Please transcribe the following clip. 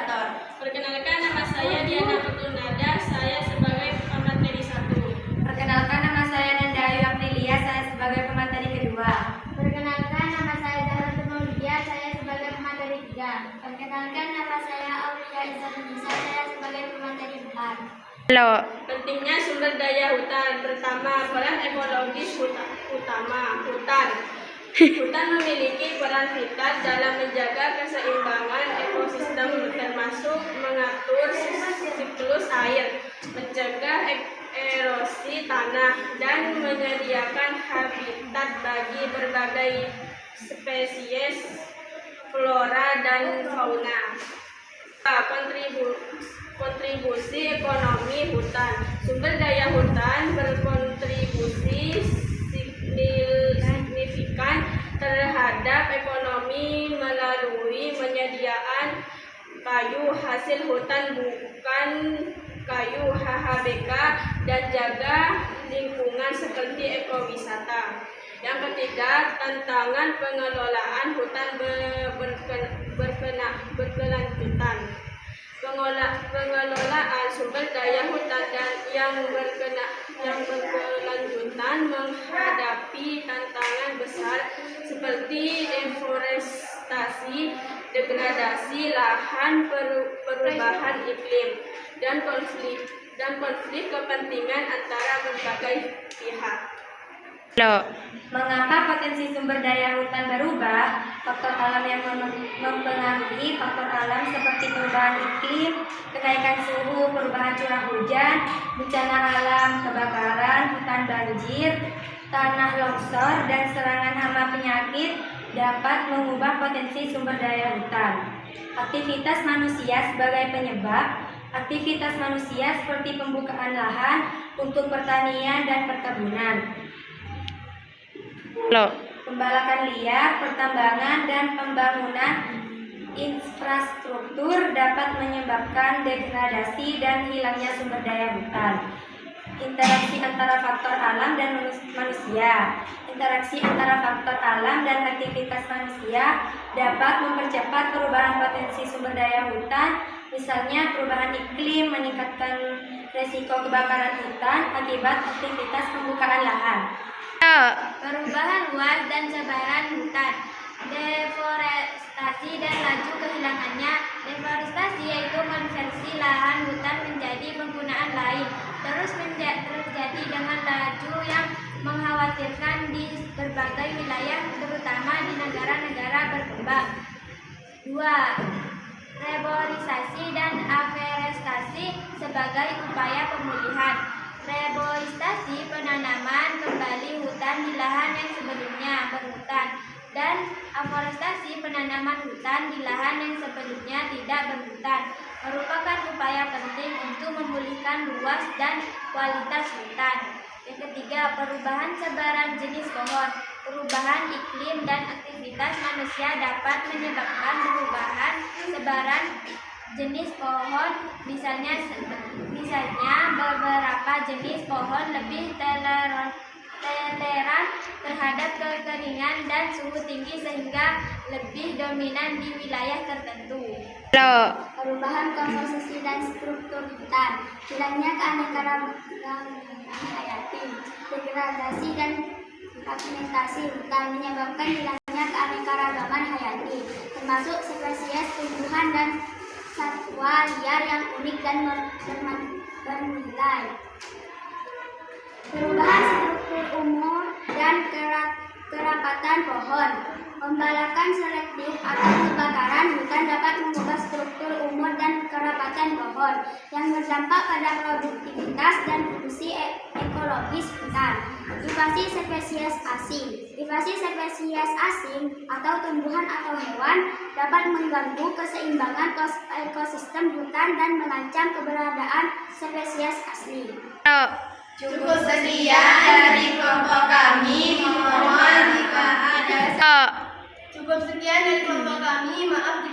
moderator. Perkenalkan, nama saya Diana Petunada, saya sebagai pemateri 1. Perkenalkan, nama saya Nanda Ayu Aprilia, saya sebagai pemateri kedua. Perkenalkan, nama saya Zahra Maulidia, saya sebagai pemateri 3. Perkenalkan, nama saya Aulia Izzatulnisa, saya sebagai pemateri 4. Halo. Pentingnya sumber daya hutan. Pertama, peran ekologis utama hutan. Hutan memiliki peran vital dalam menjaga keseimbangan ekosistem, termasuk mengatur siklus air, mencegah erosi tanah, dan menyediakan habitat bagi berbagai spesies flora dan fauna. Kontribusi ekonomi hutan. Sumber daya hutan berkontribusi signifikan terhadap ekonomi melalui penyediaan kayu hasil hutan bukan kayu HHBK dan jaga lingkungan seperti ekowisata. Yang ketiga, tantangan pengelolaan hutan berkelanjutan. Pengelolaan sumber daya hutan dan yang berkelanjutan menghadapi tantangan besar seperti deforestasi, degradasi lahan, perubahan iklim, dan konflik kepentingan antara berbagai pihak. Halo. Mengapa potensi sumber daya hutan berubah? Faktor alam yang mempengaruhi faktor alam seperti perubahan iklim, kenaikan suhu, perubahan curah hujan, bencana alam, kebakaran, hutan banjir, tanah longsor, dan serangan hama penyakit dapat mengubah potensi sumber daya hutan. Aktivitas manusia sebagai penyebab. Aktivitas manusia seperti pembukaan lahan untuk pertanian dan perkebunan, pembalakan liar, pertambangan, dan pembangunan infrastruktur dapat menyebabkan degradasi dan hilangnya sumber daya hutan. Interaksi antara faktor alam dan manusia. Interaksi antara faktor alam dan aktivitas manusia dapat mempercepat perubahan potensi sumber daya hutan, misalnya perubahan iklim meningkatkan resiko kebakaran hutan akibat aktivitas pembukaan lahan. Perubahan luas dan sebaran hutan. Deforestasi dan laju kehilangannya. Deforestasi yaitu konversi lahan hutan menjadi penggunaan lain, terus terjadi dengan laju yang mengkhawatirkan di berbagai wilayah, terutama di negara-negara berkembang. 2. Reboisasi dan aforestasi sebagai upaya pemulihan. Reboisasi penanaman kembali hutan di lahan yang sebelumnya berhutan, dan aforestasi penanaman hutan di lahan yang sebelumnya tidak berhutan, merupakan upaya penting untuk memulihkan luas dan kualitas hutan. Yang ketiga, perubahan sebaran jenis pohon. Perubahan iklim dan aktivitas manusia dapat menyebabkan perubahan sebaran jenis pohon, misalnya beberapa jenis pohon lebih toleran terhadap kekeringan dan suhu tinggi sehingga lebih dominan di wilayah tertentu. Perubahan komposisi dan struktur hutan, hilangnya keanekaragaman hayati, degradasi dan fragmentasi hutan menyebabkan hilangnya keanekaragaman hayati, termasuk spesies tumbuhan dan satwa liar yang unik dan bernilai. Perubahan struktur umur dan kerapatan pohon. Pembalakan selektif atau kebakaran hutan dapat mengubah struktur umur dan kerapatan pohon yang berdampak pada produktivitas dan fungsi ekologis hutan. Invasi spesies asing. Invasi spesies asing atau tumbuhan atau hewan dapat mengganggu keseimbangan ekosistem hutan dan mengancam keberadaan spesies asli. Cukup sekian dari kelompok kami, mohon jika ada. Cukup sekian dari kelompok kami, maaf